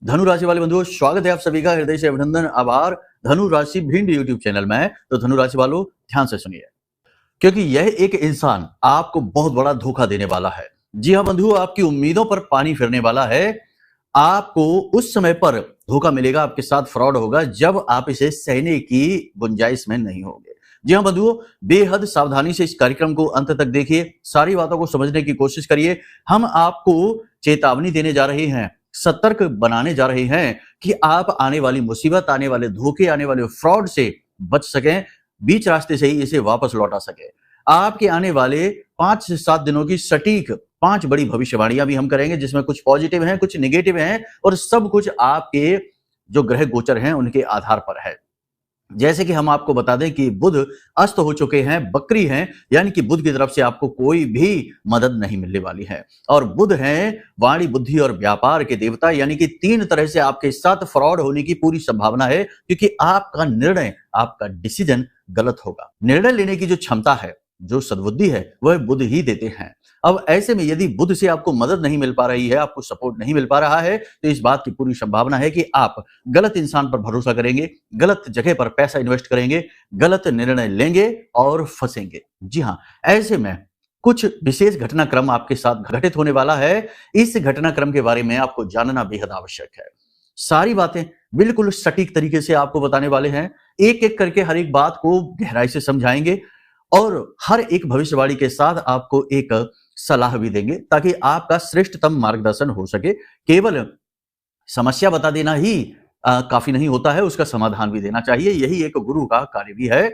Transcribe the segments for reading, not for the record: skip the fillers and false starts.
धनु राशि वाले बंधुओं, स्वागत है आप सभी का हृदय से अभिनंदन, आभार। धनु राशि भिंड यूट्यूब चैनल में है। तो धनु राशि वालों ध्यान से सुनिए, क्योंकि यह एक इंसान आपको बहुत बड़ा धोखा देने वाला है। जी हाँ बंधुओं, आपकी उम्मीदों पर पानी फिरने वाला है। आपको उस समय पर धोखा मिलेगा, आपके साथ फ्रॉड होगा जब आप इसे सहने की गुंजाइश में नहीं होंगे। जी हाँ बंधुओं, बेहद सावधानी से इस कार्यक्रम को अंत तक देखिए, सारी बातों को समझने की कोशिश करिए। हम आपको चेतावनी देने जा रहे हैं, सतर्क बनाने जा रहे हैं कि आप आने वाली मुसीबत, आने वाले धोखे, आने वाले फ्रॉड से बच सकें, बीच रास्ते से ही इसे वापस लौटा सके। आपके आने वाले 5 से 7 दिनों की सटीक 5 बड़ी भविष्यवाणियां भी हम करेंगे, जिसमें कुछ पॉजिटिव हैं, कुछ नेगेटिव हैं और सब कुछ आपके जो ग्रह गोचर हैं उनके आधार पर है। जैसे कि हम आपको बता दें कि बुध अस्त हो चुके हैं, बकरी हैं, यानी कि बुध की तरफ से आपको कोई भी मदद नहीं मिलने वाली है। और बुध हैं वाणी, बुद्धि और व्यापार के देवता, यानी कि 3 तरह से आपके साथ फ्रॉड होने की पूरी संभावना है, क्योंकि आपका निर्णय, आपका डिसीजन गलत होगा। निर्णय लेने की जो क्षमता है, जो सद्बुद्धि है, वह बुध ही देते हैं। अब ऐसे में यदि बुध से आपको मदद नहीं मिल पा रही है, आपको सपोर्ट नहीं मिल पा रहा है, तो इस बात की पूरी संभावना है कि आप गलत इंसान पर भरोसा करेंगे, गलत जगह पर पैसा इन्वेस्ट करेंगे, गलत निर्णय लेंगे और फंसेंगे। जी हाँ, ऐसे में कुछ विशेष घटनाक्रम आपके साथ घटित होने वाला है। इस घटनाक्रम के बारे में आपको जानना बेहद आवश्यक है। सारी बातें बिल्कुल सटीक तरीके से आपको बताने वाले हैं, एक एक करके हर एक बात को गहराई से समझाएंगे और हर एक भविष्यवाणी के साथ आपको एक सलाह भी देंगे, ताकि आपका श्रेष्ठतम मार्गदर्शन हो सके। केवल समस्या बता देना ही काफी नहीं होता है, उसका समाधान भी देना चाहिए, यही एक गुरु का कार्य भी है।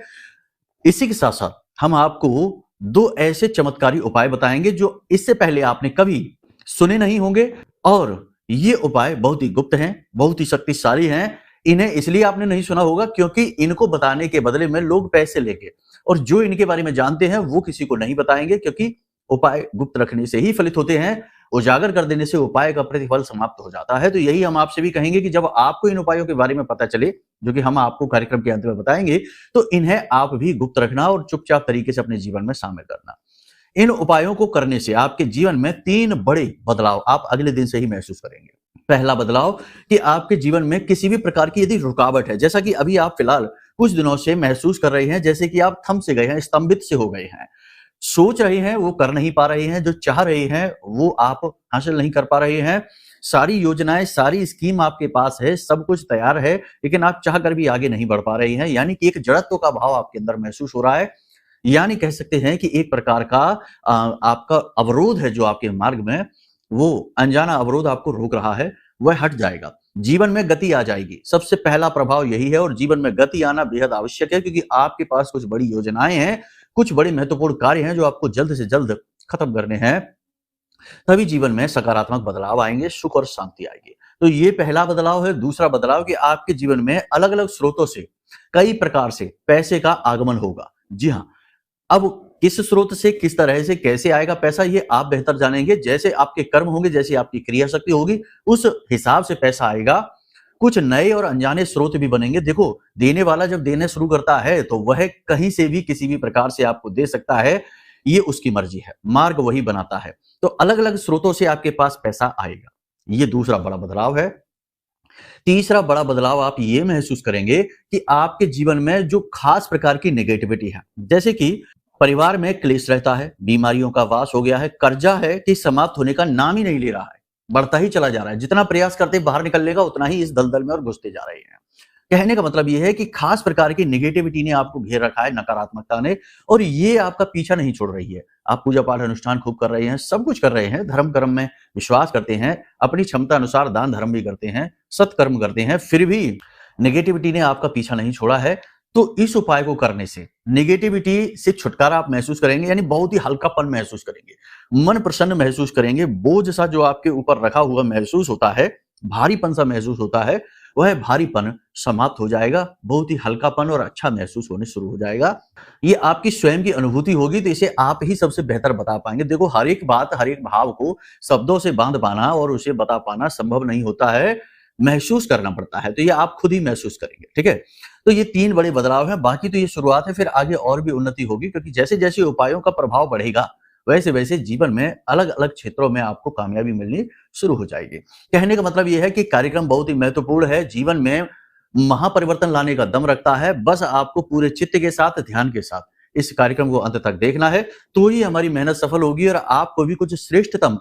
इसी के साथ साथ हम आपको 2 ऐसे चमत्कारी उपाय बताएंगे जो इससे पहले आपने कभी सुने नहीं होंगे, और ये उपाय बहुत ही गुप्त हैं, बहुत ही शक्तिशाली हैं। इन्हें इसलिए आपने नहीं सुना होगा क्योंकि इनको बताने के बदले में लोग पैसे लेंगे, और जो इनके बारे में जानते हैं वो किसी को नहीं बताएंगे, क्योंकि उपाय गुप्त रखने से ही फलित होते हैं, उजागर कर देने से उपाय का प्रतिफल समाप्त हो जाता है। तो यही हम आपसे भी कहेंगे कि जब आपको इन उपायों के बारे में पता चले, जो कि हम आपको कार्यक्रम के अंत में बताएंगे, तो इन्हें आप भी गुप्त रखना और चुपचाप तरीके से अपने जीवन में शामिल करना। इन उपायों को करने से आपके जीवन में 3 बड़े बदलाव आप अगले दिन से ही महसूस करेंगे। पहला बदलाव कि आपके जीवन में किसी भी प्रकार की यदि रुकावट है, जैसा कि अभी आप फिलहाल कुछ दिनों से महसूस कर रहे हैं, जैसे कि आप थम से गए हैं, स्तंभित से हो गए हैं, सोच रहे हैं वो कर नहीं पा रहे हैं, जो चाह रहे हैं वो आप हासिल नहीं कर पा रहे हैं। सारी योजनाएं, सारी स्कीम आपके पास है, सब कुछ तैयार है, लेकिन आप चाह कर भी आगे नहीं बढ़ पा रहे हैं, यानी कि एक जड़त्व का भाव आपके अंदर महसूस हो रहा है। यानी कह सकते हैं कि एक प्रकार का आपका अवरोध है जो आपके मार्ग में, वो अनजाना अवरोध आपको रोक रहा है, वह हट जाएगा। जीवन में गति आ जाएगी, सबसे पहला प्रभाव यही है। और जीवन में गति आना बेहद आवश्यक है, क्योंकि आपके पास कुछ बड़ी योजनाएं हैं, कुछ बड़े महत्वपूर्ण कार्य हैं जो आपको जल्द से जल्द खत्म करने हैं। तभी जीवन में सकारात्मक बदलाव आएंगे, सुख और शांति आएगी। तो ये पहला बदलाव है। दूसरा बदलाव कि आपके जीवन में अलग अलग स्रोतों से, कई प्रकार से पैसे का आगमन होगा। जी हाँ, अब किस स्रोत से, किस तरह से, कैसे आएगा पैसा, ये आप बेहतर जानेंगे। जैसे आपके कर्म होंगे, जैसे आपकी क्रिया शक्ति होगी, उस हिसाब से पैसा आएगा। कुछ नए और अनजाने स्रोत भी बनेंगे। देखो, देने वाला जब देना शुरू करता है तो वह कहीं से भी किसी भी प्रकार से आपको दे सकता है, ये उसकी मर्जी है, मार्ग वही बनाता है। तो अलग अलग स्रोतों से आपके पास पैसा आएगा, ये दूसरा बड़ा बदलाव है। तीसरा बड़ा बदलाव आप ये महसूस करेंगे कि आपके जीवन में जो खास प्रकार की नेगेटिविटी है, जैसे कि परिवार में क्लेश रहता है, बीमारियों का वास हो गया है, कर्जा है कि समाप्त होने का नाम ही नहीं ले रहा है, बढ़ता ही चला जा रहा है। जितना प्रयास करते बाहर निकलने का, उतना ही इस दलदल में और घुसते जा रहे हैं। कहने का मतलब ये है कि खास प्रकार की नेगेटिविटी ने आपको घेर रखा है, नकारात्मकता ने, और ये आपका पीछा नहीं छोड़ रही है। आप पूजा पाठ अनुष्ठान खूब कर रहे हैं, सब कुछ कर रहे हैं, धर्म कर्म में विश्वास करते हैं, अपनी क्षमता अनुसार दान धर्म भी करते हैं, सत्कर्म करते हैं, फिर भी नेगेटिविटी ने आपका पीछा नहीं छोड़ा है। तो इस उपाय को करने से नेगेटिविटी से छुटकारा आप महसूस करेंगे, यानी बहुत ही हल्कापन महसूस करेंगे, मन प्रसन्न महसूस करेंगे। बोझ सा जो आपके ऊपर रखा हुआ महसूस होता है, भारीपन सा महसूस होता है, वह भारीपन समाप्त हो जाएगा, बहुत ही हल्कापन और अच्छा महसूस होने शुरू हो जाएगा। ये आपकी स्वयं की अनुभूति होगी, तो इसे आप ही सबसे बेहतर बता पाएंगे। देखो, हर एक बात, हर एक भाव को शब्दों से बांध पाना और उसे बता पाना संभव नहीं होता है, महसूस करना पड़ता है। तो ये आप खुद ही महसूस करेंगे, ठीक है। तो ये 3 बड़े बदलाव हैं, बाकी तो ये शुरुआत है, फिर आगे और भी उन्नति होगी, क्योंकि जैसे जैसे उपायों का प्रभाव बढ़ेगा, वैसे वैसे जीवन में अलग अलग क्षेत्रों में आपको कामयाबी मिलनी शुरू हो जाएगी। कहने का मतलब यह है कि कार्यक्रम बहुत ही महत्वपूर्ण है, जीवन में महापरिवर्तन लाने का दम रखता है। बस आपको पूरे चित्त के साथ, ध्यान के साथ इस कार्यक्रम को अंत तक देखना है, तो ही हमारी मेहनत सफल होगी और आपको भी कुछ श्रेष्ठतम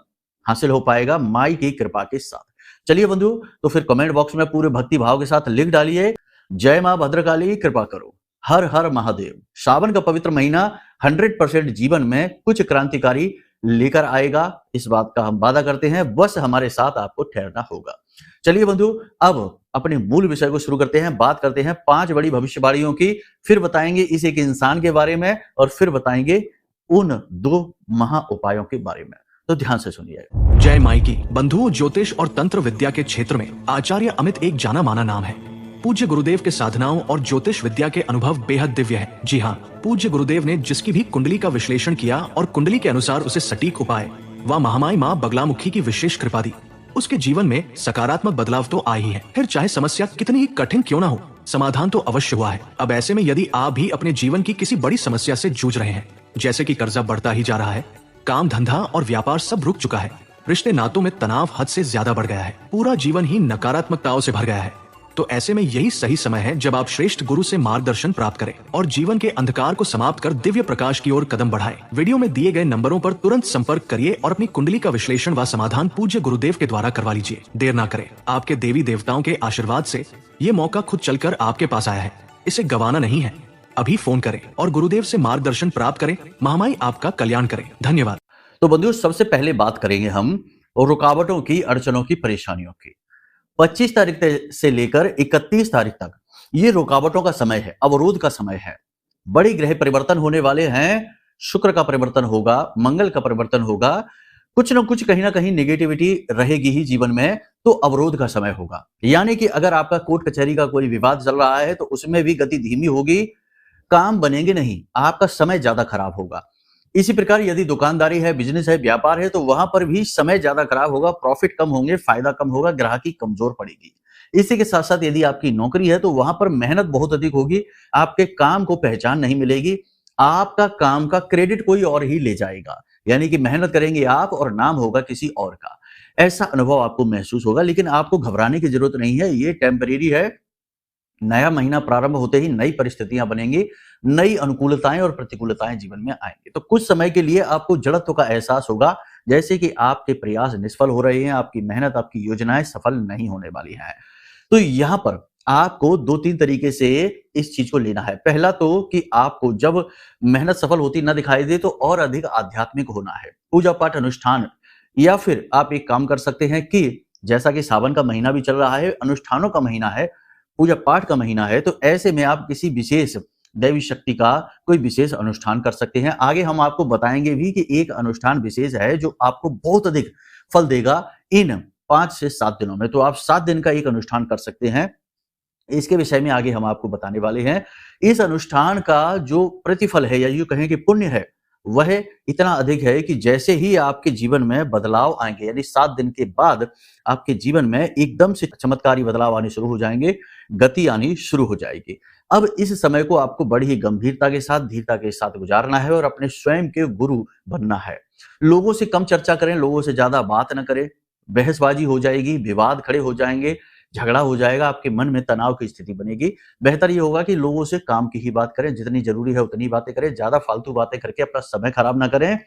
हासिल हो पाएगा माई की कृपा के साथ। चलिए बंधु, तो फिर कमेंट बॉक्स में पूरे भक्ति भाव के साथ लिख डालिए, जय मां भद्रकाली कृपा करो, हर हर महादेव। श्रावण का पवित्र महीना 100% जीवन में कुछ क्रांतिकारी लेकर आएगा, इस बात का हम वादा करते हैं। बस हमारे साथ आपको ठहरना होगा। चलिए बंधु, अब अपने मूल विषय को शुरू करते हैं। बात करते हैं 5 बड़ी भविष्यवाणियों की, फिर बताएंगे इस एक इंसान के बारे में और फिर बताएंगे उन 2 महा उपायों के बारे में। तो ध्यान से सुनिए। जय माई की। बंधुओं, ज्योतिष और तंत्र विद्या के क्षेत्र में आचार्य अमित एक जाना माना नाम है। पूज्य गुरुदेव के साधनाओं और ज्योतिष विद्या के अनुभव बेहद दिव्य है। जी हाँ, पूज्य गुरुदेव ने जिसकी भी कुंडली का विश्लेषण किया और कुंडली के अनुसार उसे सटीक उपाय व महामाई माँ बगलामुखी की विशेष कृपा दी, उसके जीवन में सकारात्मक बदलाव तो आए ही है। फिर चाहे समस्या कितनी ही कठिन क्यों ना हो, समाधान तो अवश्य हुआ है। अब ऐसे में यदि आप भी अपने जीवन की किसी बड़ी समस्या से जूझ रहे हैं, जैसे कि कर्जा बढ़ता ही जा रहा है, काम धंधा और व्यापार सब रुक चुका है, रिश्ते नातों में तनाव हद से ज्यादा बढ़ गया है, पूरा जीवन ही नकारात्मकताओं से भर गया है, तो ऐसे में यही सही समय है जब आप श्रेष्ठ गुरु से मार्गदर्शन प्राप्त करें और जीवन के अंधकार को समाप्त कर दिव्य प्रकाश की ओर कदम बढ़ाएं। वीडियो में दिए गए नंबरों पर तुरंत संपर्क करिए और अपनी कुंडली का विश्लेषण व समाधान पूज्य गुरुदेव के द्वारा करवा लीजिए। देर ना करें, आपके देवी देवताओं के आशीर्वाद से ये मौका खुद चलकर आपके पास आया है, इसे गंवाना नहीं है। अभी फोन करें और गुरुदेव से मार्गदर्शन प्राप्त करें। महामाई आपका कल्याण करें। धन्यवाद। तो बंधुओं, सबसे पहले बात करेंगे हम रुकावटों की, अड़चनों की, परेशानियों की। 25 तारीख से लेकर 31 तारीख तक ये रुकावटों का समय है, अवरोध का समय है। बड़े ग्रह परिवर्तन होने वाले हैं, शुक्र का परिवर्तन होगा, मंगल का परिवर्तन होगा, कुछ ना कुछ कहीं ना कहीं नेगेटिविटी रहेगी ही जीवन में, तो अवरोध का समय होगा। यानी कि अगर आपका कोर्ट कचहरी का कोई विवाद चल रहा है तो उसमें भी गति धीमी होगी, काम बनेंगे नहीं, आपका समय ज्यादा खराब होगा। इसी प्रकार यदि दुकानदारी है, बिजनेस है, व्यापार है, तो वहां पर भी समय ज्यादा खराब होगा, प्रॉफिट कम होंगे, फायदा कम होगा, ग्राहकी कमजोर पड़ेगी। इसी के साथ साथ यदि आपकी नौकरी है तो वहां पर मेहनत बहुत अधिक होगी, आपके काम को पहचान नहीं मिलेगी, आपका काम का क्रेडिट कोई और ही ले जाएगा। यानी कि मेहनत करेंगे आप और नाम होगा किसी और का, ऐसा अनुभव आपको महसूस होगा। लेकिन आपको घबराने की जरूरत नहीं है, ये टेम्परेरी है। नया महीना प्रारंभ होते ही नई परिस्थितियां बनेंगी, नई अनुकूलताएं और प्रतिकूलताएं जीवन में आएंगी। तो कुछ समय के लिए आपको जड़त्व का एहसास होगा, जैसे कि आपके प्रयास निष्फल हो रहे हैं, आपकी मेहनत, आपकी योजनाएं सफल नहीं होने वाली हैं। तो यहां पर आपको 2-3 तरीके से इस चीज को लेना है। पहला तो कि आपको जब मेहनत सफल होती ना दिखाई दे तो और अधिक आध्यात्मिक होना है, पूजा पाठ अनुष्ठान, या फिर आप एक काम कर सकते हैं कि जैसा कि सावन का महीना भी चल रहा है, अनुष्ठानों का महीना है, पूजा पाठ का महीना है, तो ऐसे में आप किसी विशेष दैवी शक्ति का कोई विशेष अनुष्ठान कर सकते हैं। आगे हम आपको बताएंगे भी कि एक अनुष्ठान विशेष है जो आपको बहुत अधिक फल देगा इन 5 से 7 दिनों में। तो आप 7 दिन का एक अनुष्ठान कर सकते हैं, इसके विषय में आगे हम आपको बताने वाले हैं। इस अनुष्ठान का जो प्रतिफल है या यूं कहें कि पुण्य है, वह इतना अधिक है कि जैसे ही आपके जीवन में बदलाव आएंगे, यानी 7 दिन के बाद आपके जीवन में एकदम से चमत्कारी बदलाव आने शुरू हो जाएंगे, गति आनी शुरू हो जाएगी। अब इस समय को आपको बड़ी ही गंभीरता के साथ, धीरता के साथ गुजारना है और अपने स्वयं के गुरु बनना है। लोगों से कम चर्चा करें, लोगों से ज्यादा बात न करें, बहसबाजी हो जाएगी, विवाद खड़े हो जाएंगे, झगड़ा हो जाएगा, आपके मन में तनाव की स्थिति बनेगी। बेहतर ये होगा कि लोगों से काम की ही बात करें, जितनी जरूरी है उतनी बातें करें, ज्यादा फालतू बातें करके अपना समय खराब ना करें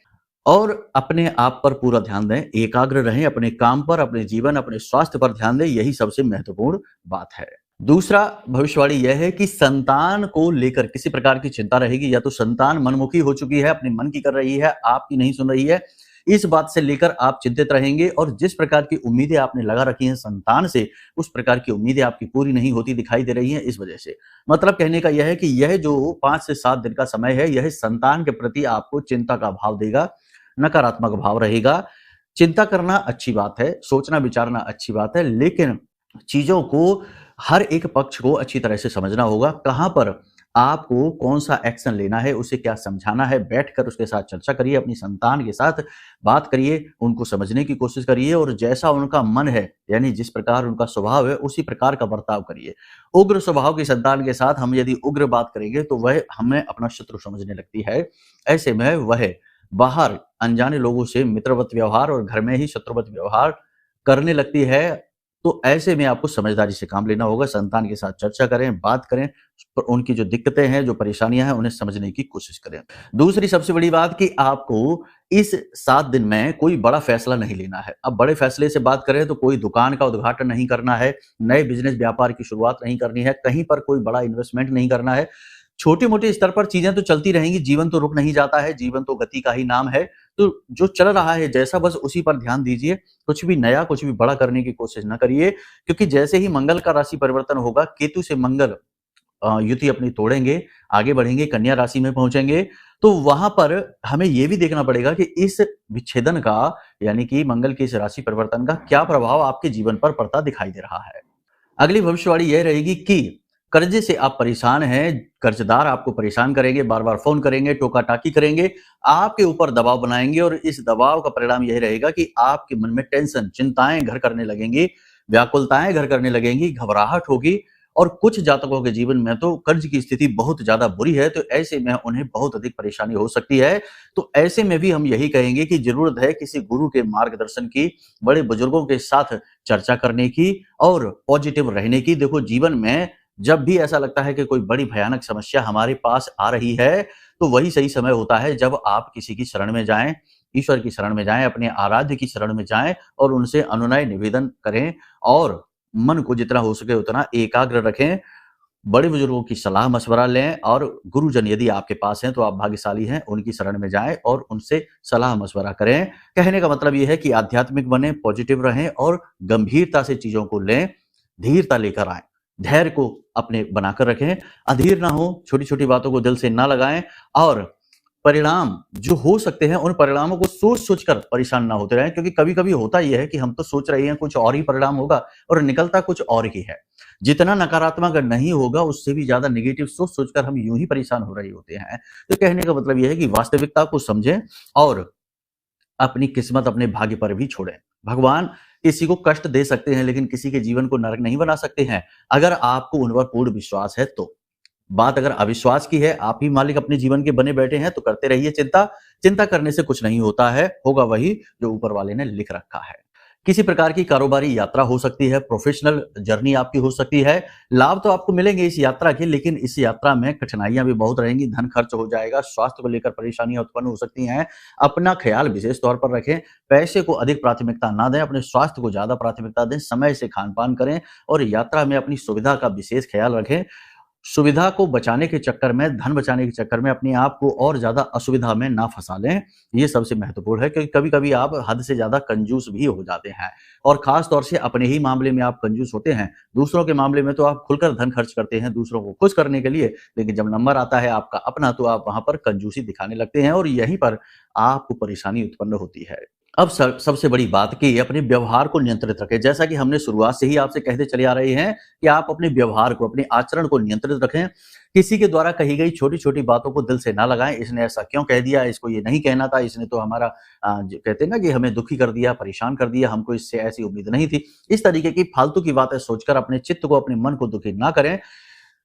और अपने आप पर पूरा ध्यान दें, एकाग्र रहें, अपने काम पर, अपने जीवन, अपने स्वास्थ्य पर ध्यान दें, यही सबसे महत्वपूर्ण बात है। दूसरा भविष्यवाणी यह है कि संतान को लेकर किसी प्रकार की चिंता रहेगी, या तो संतान मनमुखी हो चुकी है, अपने मन की कर रही है, आपकी नहीं सुन रही है, इस बात से लेकर आप चिंतित रहेंगे और जिस प्रकार की उम्मीदें आपने लगा रखी हैं संतान से, उस प्रकार की उम्मीदें आपकी पूरी नहीं होती दिखाई दे रही हैं इस वजह से। मतलब कहने का यह है कि यह जो 5 से 7 दिन का समय है, यह संतान के प्रति आपको चिंता का भाव देगा, नकारात्मक भाव रहेगा। चिंता करना अच्छी बात है, सोचना विचारना अच्छी बात है, लेकिन चीजों को, हर एक पक्ष को अच्छी तरह से समझना होगा। कहां पर आपको कौन सा एक्शन लेना है, उसे क्या समझाना है, बैठकर उसके साथ चर्चा करिए, अपनी संतान के साथ बात करिए, उनको समझने की कोशिश करिए और जैसा उनका मन है, यानी जिस प्रकार उनका स्वभाव है, उसी प्रकार का बर्ताव करिए। उग्र स्वभाव की संतान के साथ हम यदि उग्र बात करेंगे तो वह हमें अपना शत्रु समझने लगती है। ऐसे में वह बाहर अनजाने लोगों से मित्रवत व्यवहार और घर में ही शत्रुवत व्यवहार करने लगती है, तो ऐसे में आपको समझदारी से काम लेना होगा। संतान के साथ चर्चा करें, बात करें, उनकी जो दिक्कतें हैं, जो परेशानियां हैं, उन्हें समझने की कोशिश करें। दूसरी सबसे बड़ी बात कि आपको इस 7 दिन में कोई बड़ा फैसला नहीं लेना है। अब बड़े फैसले से बात करें तो कोई दुकान का उद्घाटन नहीं करना है, नए बिजनेस व्यापार की शुरुआत नहीं करनी है, कहीं पर कोई बड़ा इन्वेस्टमेंट नहीं करना है। छोटे-मोटे स्तर पर चीजें तो चलती रहेंगी, जीवन तो रुक नहीं जाता है, जीवन तो गति का ही नाम है। तो जो चल रहा है जैसा, बस उसी पर ध्यान दीजिए। कुछ भी नया, कुछ भी बड़ा करने की कोशिश ना करिए, क्योंकि जैसे ही मंगल का राशि परिवर्तन होगा, केतु से मंगल युति अपनी तोड़ेंगे, आगे बढ़ेंगे, कन्या राशि में पहुंचेंगे, तो वहां पर हमें यह भी देखना पड़ेगा कि इस विच्छेदन का, यानी कि मंगल के इस राशि परिवर्तन का क्या प्रभाव आपके जीवन पर पड़ता दिखाई दे रहा है। अगली भविष्यवाणी यह रहेगी कि कर्जे से आप परेशान हैं, कर्जदार आपको परेशान करेंगे, बार-बार फ़ोन करेंगे, टोका-टाकी करेंगे, आपके ऊपर दबाव बनाएँगे और इस दबाव का परिणाम यही रहेगा कि आपके मन में टेंशन, चिंताएँ घर करने लगेंगी, व्याकुलताएँ घर करने लगेंगी, घबराहट होगी और कुछ जातकों के जीवन में तो कर्ज की स्थिति बहुत ज़्यादा बुरी है, तो ऐसे में उन्हें बहुत अधिक परेशानी हो सकती है। तो ऐसे में भी हम यही कहेंगे कि ज़रूरत है किसी गुरु के मार्गदर्शन की, बड़े बुजुर्गों के साथ चर्चा करने की और पॉजिटिव रहने की। देखो, जीवन में जब भी ऐसा लगता है कि कोई बड़ी भयानक समस्या हमारे पास आ रही है, तो वही सही समय होता है जब आप किसी की शरण में जाएँ, ईश्वर की शरण में जाएँ, अपने आराध्य की शरण में जाएँ और उनसे अनुनय निवेदन करें और मन को जितना हो सके उतना एकाग्र रखें। बड़े बुजुर्गों की सलाह-मशवरा लें और गुरुजन यदि आपके पास हैं, तो आप भाग्यशाली हैं, उनकी शरण में जाएँ और उनसे सलाह-मशवरा करें। कहने का मतलब ये है कि आध्यात्मिक बनें, पॉजिटिव रहें और गंभीरता से चीज़ों को लें, धीरता लेकर आएँ। धैर्य को अपने बनाकर रखें, अधीर ना हों, छोटी-छोटी बातों को दिल से ना लगाएँ और परिणाम जो हो सकते हैं, उन परिणामों को सोच-सोच कर परेशान ना होते रहें, क्योंकि कभी-कभी होता ये है कि हम तो सोच रहे हैं कुछ और ही परिणाम होगा और निकलता कुछ और ही है। जितना नकारात्मक नहीं होगा, उससे भी ज़्यादा नेगेटिव सोच-सोच कर हम यूँ ही परेशान हो रहे होते हैं। तो कहने का मतलब ये है कि वास्तविकता को समझें और अपनी किस्मत अपने भाग्य पर भी छोड़ें। भगवान किसी को कष्ट दे सकते हैं, लेकिन किसी के जीवन को नरक नहीं बना सकते हैं, अगर आपको उन पर पूर्ण विश्वास है तो। बात अगर अविश्वास की है, आप ही मालिक अपने जीवन के बने बैठे हैं, तो करते रहिए चिंता। चिंता करने से कुछ नहीं होता है, होगा वही जो ऊपर वाले ने लिख रखा है। किसी प्रकार की कारोबारी यात्रा हो सकती है, प्रोफेशनल जर्नी आपकी हो सकती है। लाभ तो आपको मिलेंगे इस यात्रा के, लेकिन इस यात्रा में कठिनाइयाँ भी बहुत रहेंगी, धन खर्च हो जाएगा, स्वास्थ्य को लेकर परेशानियाँ उत्पन्न हो सकती हैं। अपना ख़्याल विशेष तौर पर रखें, पैसे को अधिक प्राथमिकता ना दें, अपने स्वास्थ्य को ज़्यादा प्राथमिकता दें, समय से खान-पान करें और यात्रा में अपनी सुविधा का विशेष ख़्याल रखें। सुविधा को बचाने के चक्कर में, धन बचाने के चक्कर में अपने आप को और ज़्यादा असुविधा में ना फँसा लें, ये सबसे महत्वपूर्ण है, क्योंकि कभी-कभी आप हद से ज़्यादा कंजूस भी हो जाते हैं और ख़ास तौर से अपने ही मामले में आप कंजूस होते हैं। दूसरों के मामले में तो आप खुलकर धन खर्च करते हैं दूसरों को खुश करने के लिए, लेकिन जब नंबर आता है आपका अपना, तो आप वहाँ पर कंजूसी दिखाने लगते हैं और यहीं पर आपको परेशानी उत्पन्न होती है। अब सबसे बड़ी बात कि अपने व्यवहार को नियंत्रित रखें। जैसा कि हमने शुरुआत से ही आपसे कहते चले आ रहे हैं कि आप अपने व्यवहार को, अपने आचरण को नियंत्रित रखें। किसी के द्वारा कही गई छोटी-छोटी बातों को दिल से ना लगाएँ, इसने ऐसा क्यों कह दिया, इसको ये नहीं कहना था, इसने तो हमारा ज कहते हैं ना कि हमें दुखी कर दिया, परेशान कर दिया, हमको इससे ऐसी उम्मीद नहीं थी। इस तरीके की फालतू की बातें सोचकर अपने चित्त को, अपने मन को दुखी ना करें।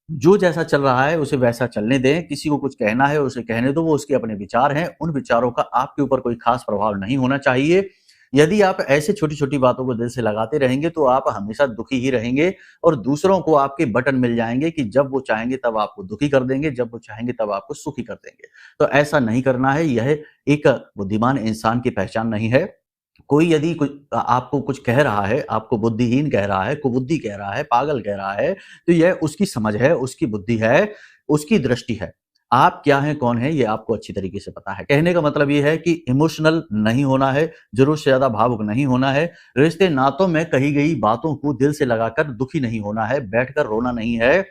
जो जैसा चल रहा है उसे वैसा चलने दें, किसी को कुछ कहना है उसे कहने दो, वो उसके अपने विचार हैं, उन विचारों का आपके ऊपर कोई खास प्रभाव नहीं होना चाहिए। यदि आप ऐसे छोटी-छोटी बातों को दिल से लगाते रहेंगे, तो आप हमेशा दुखी ही रहेंगे और दूसरों को आपके बटन मिल जाएँगे कि जब वो चाहेंगे तब आपको दुखी कर देंगे, जब वो चाहेंगे तब आपको सुखी कर देंगे। तो ऐसा नहीं करना है, यह एक बुद्धिमान इंसान की पहचान नहीं है। कोई यदि कुछ आपको कुछ कह रहा है, आपको बुद्धिहीन कह रहा है, कुबुद्धि कह रहा है, पागल कह रहा है, तो यह उसकी समझ है, उसकी बुद्धि है, उसकी दृष्टि है। आप क्या हैं, कौन हैं, ये आपको अच्छी तरीके से पता है। कहने का मतलब ये है कि इमोशनल नहीं होना है, ज़रूरत से ज़्यादा भावुक नहीं होना है, रिश्ते नातों में कही गई बातों को दिल से लगाकर दुखी नहीं होना है, बैठकर रोना नहीं है।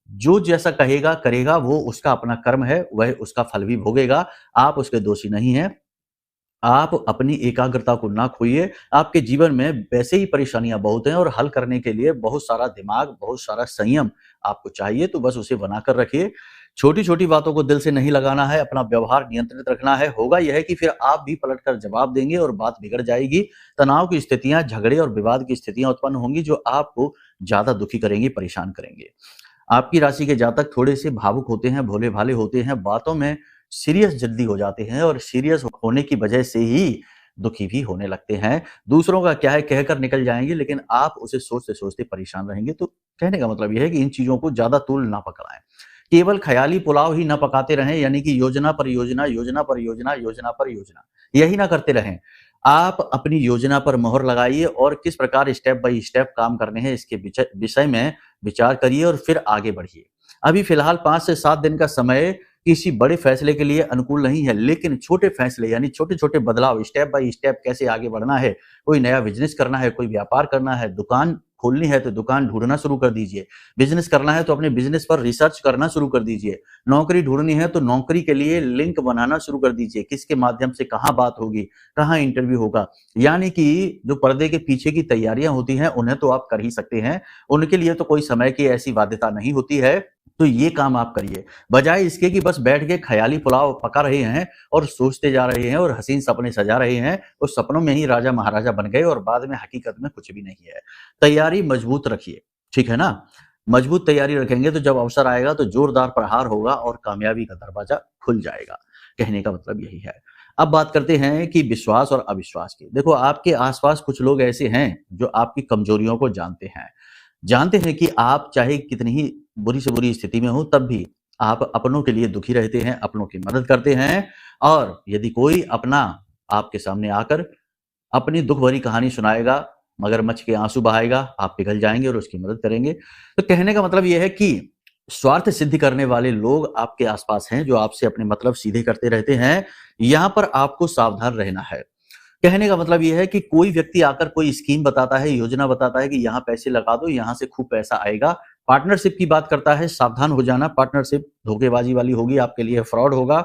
जो जैसा कहेगा, करेगा, वो उसका अपना कर्म है, वह उसका फल भी भोगेगा, आप उसके दोषी नहीं हैं। आप अपनी एकाग्रता को ना खोइए। आपके जीवन में वैसे ही परेशानियाँ बहुत हैं और हल करने के लिए बहुत सारा दिमाग, बहुत सारा संयम आपको चाहिए, तो बस उसे बनाकर रखिए। छोटी-छोटी बातों को दिल से नहीं लगाना है, अपना व्यवहार नियंत्रित रखना है। होगा यह है कि फिर आप भी पलटकर जवाब देंगे और बात बिगड़ जाएगी। तनाव की स्थितियाँ, झगड़े और विवाद की स्थितियाँ उत्पन्न होंगी, जो आपको ज़्यादा दुखी करेंगी, परेशान करेंगे। आपकी राशि के जातक थोड़े से भावुक होते हैं, भोले-भाले होते हैं, बातों में सीरियस जल्दी हो जाते हैं और सीरियस होने की वजह से ही दुखी भी होने लगते हैं। दूसरों का क्या है कहकर निकल जाएँगे, लेकिन आप उसे सोचते-सोचते परेशान रहेंगे। तो कहने का मतलब ये है कि इन चीज़ों को ज़्यादा तूल ना पकड़ाएँ। केवल ख़याली पुलाव ही ना पकाते रहें, यानी कि योजना पर योजना, योजना पर योजना, योजना पर योजना, यही ना करते रहें। आप अपनी योजना पर मोहर लगाइए और किस प्रकार स्टेप बाय स्टेप काम करने हैं इसके विषय में विचार करिए और फिर आगे बढ़िए। अभी फ़िलहाल 5 से 7 दिन का समय किसी बड़े फैसले के लिए अनुकूल नहीं है, लेकिन छोटे फैसले यानी छोटे-छोटे बदलाव स्टेप बाय स्टेप कैसे आगे बढ़ना है, कोई नया बिज़नेस करना है, कोई व्यापार करना है, दुकान खोलनी है तो दुकान ढूँढना शुरू कर दीजिए। बिज़नेस करना है तो अपने बिज़नेस पर रिसर्च करना शुरू कर दीजिए। नौकरी ढूँढनी है तो नौकरी के लिए लिंक बनाना शुरू कर दीजिए। किसके माध्यम से कहाँ बात होगी, कहाँ इंटरव्यू होगा। यानी कि जो पर्दे के पीछे की तैयारियाँ होती हैं, उन्हें तो आप कर ही सकते हैं। उनके लिए तो कोई समय की ऐसी बाध्यता नहीं होती है। तो ये काम आप करिए। बजाय इसके कि बस बैठ के ख़याली पुलाव पका रहे हैं और सोचते जा रहे हैं और हसीन सपने सजा रहे हैं, उस सपनों में ही राजा महाराजा बन गए और बाद में हकीकत में कुछ भी नहीं है। तैयारी मजबूत रखिए, ठीक है ना? मजबूत तैयारी रखेंगे तो जब अवसर आएगा तो जोरदार प्रहार होगा और कामयाबी का दरवाजा खुल जाएगा। कहने का मतलब यही है। अब बात करते हैं कि विश्वास और अविश्वास की। देखो, आपके आस-पास कुछ लोग ऐसे हैं जो आपकी कमजोरियों को जानते हैं कि आप चाहे कितनी ही बुरी से बुरी स्थिति में हो, तब भी आप अपनों के लिए दुखी रहते हैं, अपनों की मदद करते हैं और यदि कोई अपना आपके सामने आकर अपनी दुख भरी कहानी सुनाएगा, मगरमच्छ के आंसू बहाएगा, आप पिघल जाएँगे और उसकी मदद करेंगे। तो कहने का मतलब ये है कि स्वार्थ सिद्धि करने वाले लोग आपके आस-पास हैं, जो आपसे अपने मतलब सीधे करते रहते हैं। यहाँ पर आपको सावधान रहना है। कहने का मतलब ये है कि कोई व्यक्ति आकर कोई स्कीम बताता है, योजना बताता है कि यहाँ पैसे लगा दो, यहाँ से खूब पैसा आएगा। पार्टनरशिप की बात करता है, सावधान हो जाना, पार्टनरशिप धोखेबाजी वाली होगी, आपके लिए फ्रॉड होगा।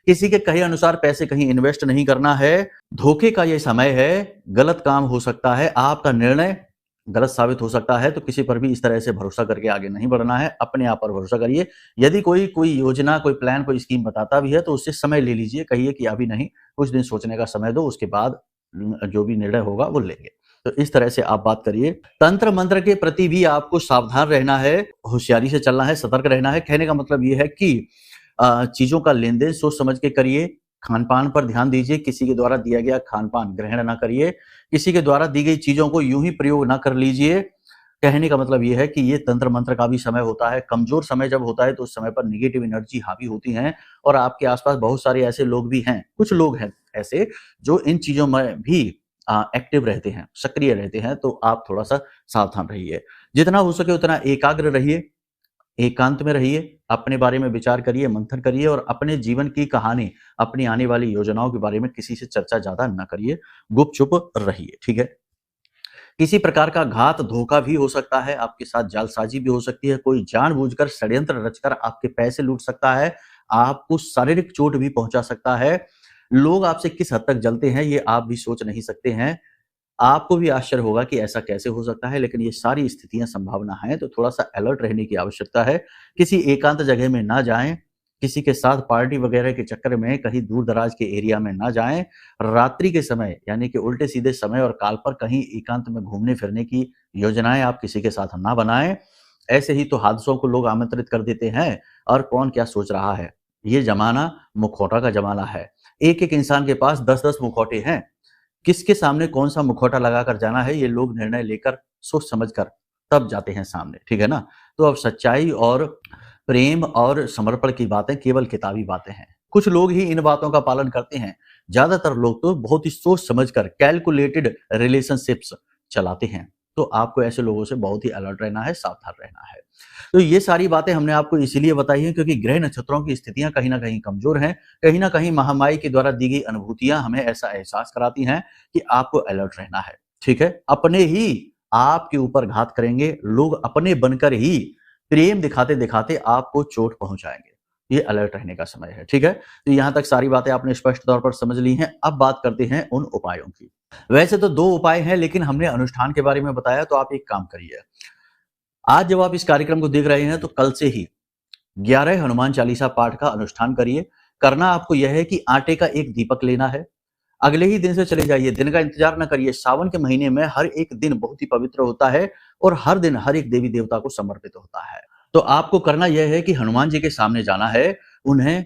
किसी के कहे अनुसार पैसे कहीं इन्वेस्ट नहीं करना है, धोखे का ये समय है, गलत काम हो सकता है, आपका निर्णय गलत साबित हो सकता है, तो किसी पर भी इस तरह से भरोसा करके आगे नहीं बढ़ना है, अपने आप पर भरोसा करिए। यदि कोई योजना, कोई प्लान, कोई स्कीम बताता भी है, तो उससे समय ले लीजिए, कहिए कि अभी नहीं, कुछ दिन सोचने का समय दो, उसके बाद जो भी निर्णय होगा वो लेंगे। तो इस तरह से आप बात करिए। तंत्र मंत्र के प्रति भी आपको सावधान रहना है, होशियारी से चलना है, सतर्क रहना है। कहने का मतलब ये है कि चीज़ों का लेन-देन सोच समझ के करिए, खान-पान पर ध्यान दीजिए, किसी के द्वारा दिया गया खान-पान ग्रहण ना करिए, किसी के द्वारा दी गई चीज़ों को यूँ ही प्रयोग ना कर लीजिए। कहने का मतलब ये है कि ये तंत्र मंत्र का भी समय होता है, कमज़ोर समय जब होता है तो उस समय पर नेगेटिव एनर्जी हावी होती हैं और आपके आस-पास बहुत सारे ऐसे लोग भी हैं, कुछ लोग हैं ऐसे जो इन चीज़ों में भी एक्टिव रहते हैं, सक्रिय रहते हैं, तो आप थोड़ा-सा सावधान रहिए। जितना हो सके उतना एकाग्र रहिए, एकांत में रहिए, अपने बारे में विचार करिए, मंथन करिए और अपने जीवन की कहानी, अपनी आने वाली योजनाओं के बारे में किसी से चर्चा ज़्यादा ना करिए, गुपचुप रहिए, ठीक है? किसी प्रकार का घात, धोखा भी हो सकता है, आपके साथ जालसाजी भी हो सकती है, कोई जानबूझकर षड्यंत्र रचकर आपके पैसे लूट सकता है, आपको शारीरिक चोट भी पहुँचा सकता है। लोग आपसे किस हद तक जलते हैं, ये आप भी सोच नहीं सकते हैं। आपको भी आश्चर्य होगा कि ऐसा कैसे हो सकता है, लेकिन ये सारी स्थितियाँ संभावना हैं, तो थोड़ा-सा अलर्ट रहने की आवश्यकता है। किसी एकांत जगह में ना जाएँ, किसी के साथ पार्टी वगैरह के चक्कर में कहीं दूर-दराज के एरिया में ना जाएँ। रात्रि के समय यानी कि उल्टे-सीधे समय और काल पर कहीं एकांत में घूमने-फिरने की योजनाएँ आप किसी के साथ ना बनाएँ। ऐसे ही तो हादसों को लोग आमंत्रित कर देते हैं और कौन क्या सोच रहा है। ये ज़माना मुखौटा का ज़माना है। एक-एक इंसान के पास 10-10 मुखौटे हैं। किसके सामने कौन-सा मुखौटा लगाकर जाना है, ये लोग निर्णय लेकर, सोच समझ कर तब जाते हैं सामने, ठीक है ना? तो अब सच्चाई और प्रेम और समर्पण की बातें केवल किताबी बातें हैं। कुछ लोग ही इन बातों का पालन करते हैं। ज़्यादातर लोग तो बहुत ही सोच समझ कर कैलकुलेटेड रिलेशनशिप्स चलाते हैं। तो आपको ऐसे लोगों से बहुत ही अलर्ट रहना है, सावधान रहना है। तो ये सारी बातें हमने आपको इसीलिए बताई हैं क्योंकि ग्रह नक्षत्रों की स्थितियाँ कहीं न कहीं कमज़ोर हैं। कहीं न कहीं महामारी के द्वारा दी गई अनुभूतियाँ हमें ऐसा एहसास कराती हैं कि आपको अलर्ट रहना है, ठीक है? अपने ही आपके ऊपर घात करेंगे, लोग अपने बनकर ही प्रेम दिखाते-दिखाते आपको चोट पहुँचाएँगे। ये अलर्ट रहने का समय है, ठीक है? तो यहाँ तक सारी बातें आपने स्पष्ट तौर पर समझ ली हैं। अब बात करते हैं उन उपायों की। वैसे तो 2 उपाय हैं, लेकिन हमने अनुष्ठान के बारे में बताया, तो आप एक काम करिए। आज जब आप इस कार्यक्रम को देख रहे हैं, तो कल से ही 11 हनुमान चालीसा पाठ का अनुष्ठान करिए। करना आपको यह है कि आटे का एक दीपक लेना है। अगले ही दिन से चले जाइए, दिन का इंतजार न करिए। सावन के महीने में हर एक दिन बहुत ही पवित्र होता है और हर दिन हर एक देवी देवता को समर्पित होता है। तो आपको करना यह है कि हनुमान जी के सामने जाना है, उन्हें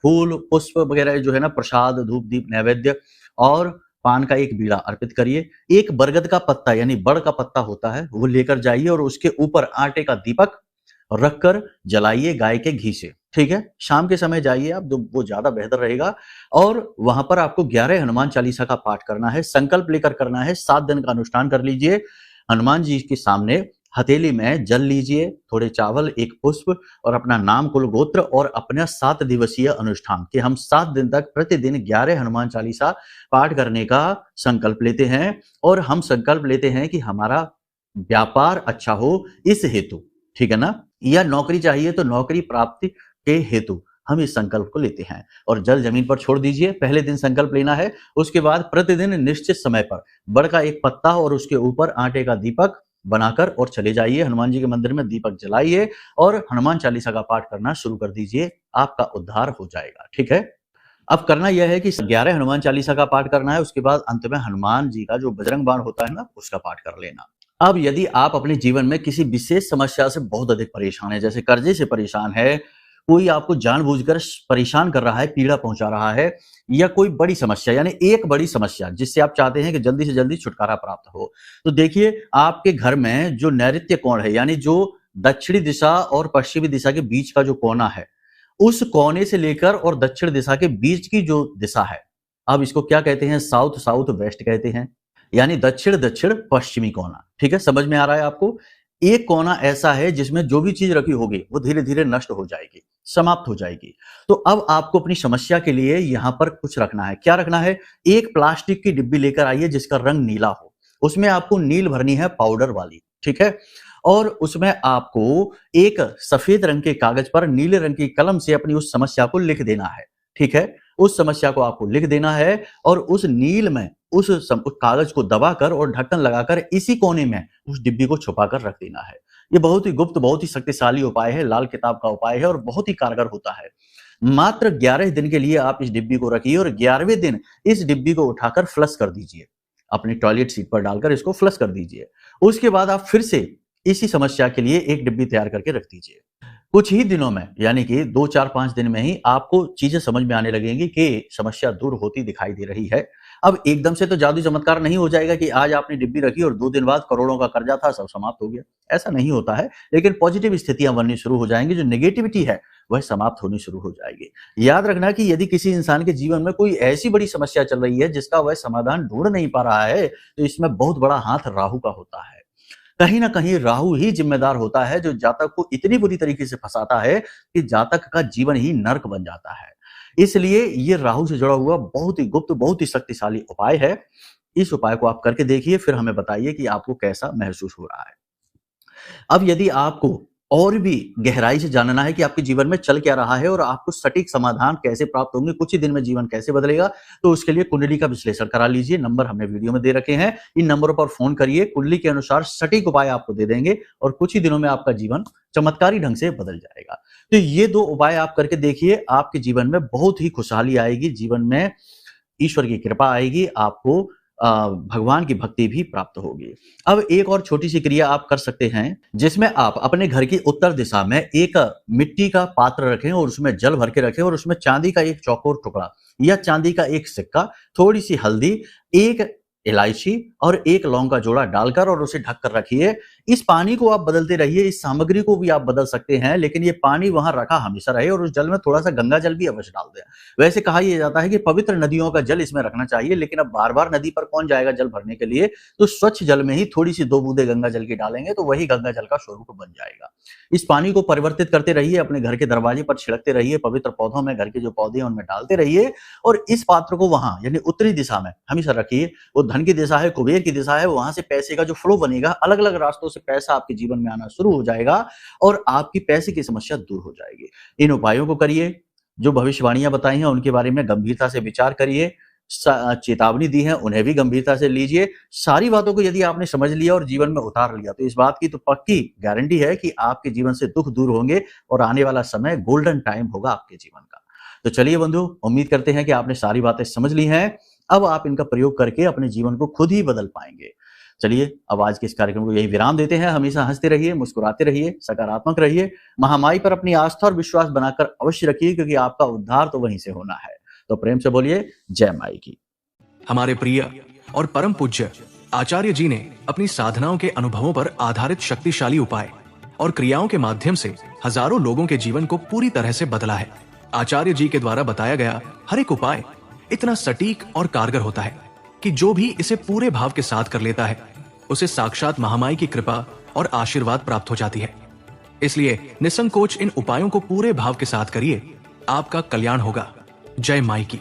फूल पुष्प वगैरह जो है ना, प्रसाद, धूप दीप नैवेद्य और पान का एक बीड़ा अर्पित करिए। एक बरगद का पत्ता यानी बड़ का पत्ता होता है, वो लेकर जाइए और उसके ऊपर आटे का दीपक रखकर जलाइए गाय के घी से। ठीक है, शाम के समय जाइए आप, वो ज्यादा बेहतर रहेगा। और वहां पर आपको 11 हनुमान चालीसा का पाठ करना है, संकल्प लेकर करना है। 7 दिन का अनुष्ठान कर लीजिए। हनुमान जी के सामने हथेली में जल लीजिए, थोड़े चावल, एक पुष्प और अपना नाम, कुल गोत्र और अपना 7 दिवसीय अनुष्ठान कि हम 7 दिन तक प्रतिदिन 11 हनुमान चालीसा पाठ करने का संकल्प लेते हैं। और हम संकल्प लेते हैं कि हमारा व्यापार अच्छा हो इस हेतु, ठीक है ना, या नौकरी चाहिए तो नौकरी प्राप्ति के हेतु हम इस संकल्प को लेते हैं। और जल जमीन पर छोड़ दीजिए। पहले दिन संकल्प लेना है, उसके बाद प्रतिदिन निश्चित समय पर बड़ का एक पत्ता और उसके ऊपर आटे का दीपक बनाकर और चले जाइए हनुमान जी के मंदिर में, दीपक जलाइए और हनुमान चालीसा का पाठ करना शुरू कर दीजिए। आपका उद्धार हो जाएगा। ठीक है, अब करना यह है कि 11 हनुमान चालीसा का पाठ करना है, उसके बाद अंत में हनुमान जी का जो बजरंग बाण होता है ना, उसका पाठ कर लेना। अब यदि आप अपने जीवन में किसी विशेष समस्या से बहुत अधिक परेशान है, जैसे कर्जे से परेशान है, कोई आपको जानबूझकर परेशान कर रहा है, पीड़ा पहुंचा रहा है, या कोई बड़ी समस्या यानी एक बड़ी समस्या जिससे आप चाहते हैं कि जल्दी से जल्दी छुटकारा प्राप्त हो, तो देखिए आपके घर में जो नैऋत्य कोण है यानी जो दक्षिणी दिशा और पश्चिमी दिशा के बीच का जो कोना है, उस कोने से लेकर और दक्षिण दिशा के बीच की जो दिशा है, अब इसको क्या कहते हैं, साउथ साउथ वेस्ट कहते हैं, यानी दक्षिण दक्षिण पश्चिमी कोना। ठीक है, समझ में आ रहा है आपको। एक कोना ऐसा है जिसमें जो भी चीज रखी होगी वो धीरे धीरे नष्ट हो जाएगी, समाप्त हो जाएगी। तो अब आपको अपनी समस्या के लिए यहां पर कुछ रखना है। क्या रखना है, एक प्लास्टिक की डिब्बी लेकर आइए जिसका रंग नीला हो, उसमें आपको नील भरनी है पाउडर वाली। ठीक है, और उसमें आपको एक सफेद रंग के कागज पर नीले रंग की कलम से अपनी उस समस्या को लिख देना है। ठीक है, उस समस्या को आपको लिख देना है और उस नील में उस कागज को दबाकर और ढक्कन लगाकर इसी कोने में उस डिब्बी को छुपाकर रख देना है। ये बहुत ही गुप्त, बहुत ही शक्तिशाली उपाय है, लाल किताब का उपाय है और बहुत ही कारगर होता है। मात्र 11 दिन के लिए आप इस डिब्बी को रखिए और 11वें दिन इस डिब्बी को उठाकर फ्लश कर दीजिए, अपनी टॉयलेट सीट पर डालकर इसको फ्लश कर दीजिए। उसके बाद आप फिर से इसी समस्या के लिए एक डिब्बी तैयार करके रख दीजिए। कुछ ही दिनों में यानी कि 2, 4, 5 दिन में ही आपको चीजें समझ में आने लगेंगी कि समस्या दूर होती दिखाई दे रही है। अब एकदम से तो जादू चमत्कार नहीं हो जाएगा कि आज आपने डिब्बी रखी और 2 दिन बाद करोड़ों का कर्जा था सब समाप्त हो गया, ऐसा नहीं होता है। लेकिन पॉजिटिव स्थितियां बननी शुरू हो जाएंगी, जो नेगेटिविटी है वह समाप्त होनी शुरू हो जाएगी। याद रखना कि यदि किसी इंसान के जीवन में कोई ऐसी बड़ी समस्या चल रही है जिसका वह समाधान ढूंढ नहीं पा रहा है, तो इसमें बहुत बड़ा हाथ राहु का होता है। कहीं ना कहीं राहु ही जिम्मेदार होता है जो जातक को इतनी बुरी तरीके से फंसाता है कि जातक का जीवन ही नर्क बन जाता है। इसलिए ये राहु से जुड़ा हुआ बहुत ही गुप्त, बहुत ही शक्तिशाली उपाय है। इस उपाय को आप करके देखिए, फिर हमें बताइए कि आपको कैसा महसूस हो रहा है। अब यदि आपको और भी गहराई से जानना है कि आपके जीवन में चल क्या रहा है और आपको सटीक समाधान कैसे प्राप्त होंगे, कुछ ही दिन में जीवन कैसे बदलेगा, तो उसके लिए कुंडली का विश्लेषण करा लीजिए। नंबर हमने वीडियो में दे रखे हैं, इन नंबरों पर फोन करिए, कुंडली के अनुसार सटीक उपाय आपको दे देंगे और कुछ ही दिनों में आपका जीवन चमत्कारी ढंग से बदल जाएगा। तो ये 2 उपाय आप करके देखिए, आपके जीवन में बहुत ही खुशहाली आएगी, जीवन में ईश्वर की कृपा आएगी, आपको भगवान की भक्ति भी प्राप्त होगी। अब एक और छोटी सी क्रिया आप कर सकते हैं जिसमें आप अपने घर की उत्तर दिशा में एक मिट्टी का पात्र रखें और उसमें जल भर के रखें और उसमें चांदी का एक चौकोर टुकड़ा या चांदी का एक सिक्का, थोड़ी सी हल्दी, एक इलायची और एक लौंग का जोड़ा डालकर और उसे ढक कर रखिए। इस पानी को आप बदलते रहिए, इस सामग्री को भी आप बदल सकते हैं, लेकिन ये पानी वहां रखा हमेशा रहे और उस जल में थोड़ा सा गंगा जल भी अवश्य डाल दें। वैसे कहा यह जाता है कि पवित्र नदियों का जल इसमें रखना चाहिए, लेकिन अब बार बार नदी पर कौन जाएगा जल भरने के लिए, तो स्वच्छ जल में ही थोड़ी सी 2 बूंदे गंगा जल की डालेंगे तो वही गंगा जल का स्वरूप बन जाएगा। इस पानी को परिवर्तित करते रहिए, अपने घर के दरवाजे पर छिड़कते रहिए, पवित्र पौधों में, घर के जो पौधे हैं उनमें डालते रहिए और इस पात्र को वहां यानी उत्तरी दिशा में हमेशा रखिए। वो धन की दिशा है, कुबेर की दिशा है, वहां से पैसे का जो फ्लो बनेगा, अलग अलग रास्तों से पैसा आपके जीवन में आना शुरू हो जाएगा और आपकी पैसे की समस्या दूर हो जाएगी। इन उपायों को करिए, जो भविष्यवाणियां बताई हैं उनके बारे में गंभीरता से विचार करिए, चेतावनी दी है उन्हें भी गंभीरता से लीजिए। सारी बातों को यदि आपने समझ लिया और जीवन में उतार लिया तो इस बात की तो पक्की गारंटी है कि आपके जीवन से दुख दूर होंगे और आने वाला समय गोल्डन टाइम होगा आपके जीवन का। तो चलिए बंधु, उम्मीद करते हैं कि आपने सारी बातें समझ ली हैं। अब आप इनका प्रयोग करके अपने जीवन को खुद ही बदल पाएंगे। चलिए अब आज के इस कार्यक्रम को यही विराम देते हैं। हमेशा हंसते रहिए, मुस्कुराते रहिए, सकारात्मक रहिए, महामाई पर अपनी आस्था और विश्वास बनाकर अवश्य रखिए, क्योंकि आपका उद्धार तो वहीं से होना है। तो प्रेम से बोलिए जय माई की। हमारे प्रिय और परम पूज्य आचार्य जी ने अपनी साधनाओं के अनुभवों पर आधारित शक्तिशाली उपाय और क्रियाओं के माध्यम से हजारों लोगों के जीवन को पूरी तरह से बदला है। आचार्य जी के द्वारा बताया गया हर एक उपाय इतना सटीक और कारगर होता है कि जो भी इसे पूरे भाव के साथ कर लेता है उसे साक्षात महामाई की कृपा और आशीर्वाद प्राप्त हो जाती है। इसलिए निसंकोच इन उपायों को पूरे भाव के साथ करिए, आपका कल्याण होगा। जय माई की।